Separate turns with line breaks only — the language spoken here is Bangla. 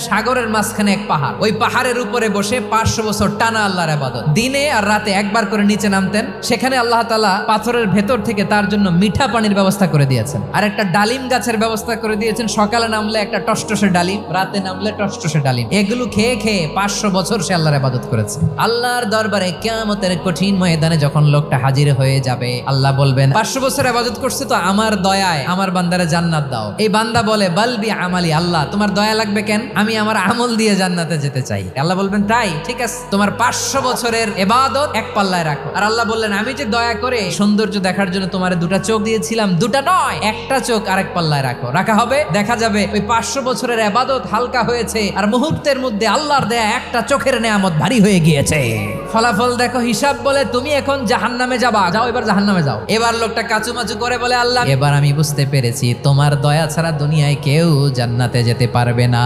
সাগরের মাঝখানে এক পাহাড়, ওই পাহাড়ের উপরে বসে 500 বছর টানা আল্লাহর ইবাদত। দিনে আর রাতে একবার করে নিচে নামতেন। সেখানে আল্লাহ তাআলা পাথরের ভেতর থেকে তার জন্য মিঠা পানির ব্যবস্থা করে দিয়েছেন, আর একটা ডালিম গাছের ব্যবস্থা করে দিয়েছেন। সকালে নামলে একটা টসটসে ডালিম, রাতে নামলে টসটসে ডালিম। এগুলো খেয়ে খেয়ে 500 বছর সে আল্লাহর ইবাদত করেছে। আল্লাহর দরবারে কিয়ামতের কঠিন ময়দানে যখন লোকটা হাজির হয়ে যাবে, আল্লাহ বলবেন 500 বছর ইবাদত করছে তো আমার দয়ায় আমার বান্দারে জান্নাত দাও। এই বান্দা বলে বালবি আমালি, আল্লাহ তোমার দয়া লাগবে কেন? আমি আমার আমল দিয়ে জান্নাতে যেতে চাই। আল্লাহ বলবেন তাই ঠিক আছে, তোমার 500 বছরের ইবাদত এক পাল্লায় রাখো। আর আল্লাহ বললেন আমি যে দয়া করে সৌন্দর্য দেখার জন্য তোমার দুটা চোখ দিয়েছিলাম, দুটা নয় একটা চোখ আরেক পাল্লায় রাখো। রাখা হবে, দেখা যাবে ওই 500 বছরের ইবাদত হালকা হয়েছে, আর মুহূর্তের মধ্যে আল্লাহর দেয়া একটা চোখের নেয়ামত ভারী হয়ে গিয়েছে। ফলাফল দেখো, হিসাব বলে তুমি এখন জাহান্নামে যাবা, যাও এবার জাহান্নামে যাও। এবার লোকটা কাচুমাচু করে বলে আল্লাহ এবার আমি বুঝতে পেরেছি তোমার দয়া ছাড়া দুনিয়ায় কেউ জান্নাতে যেতে পারবে না।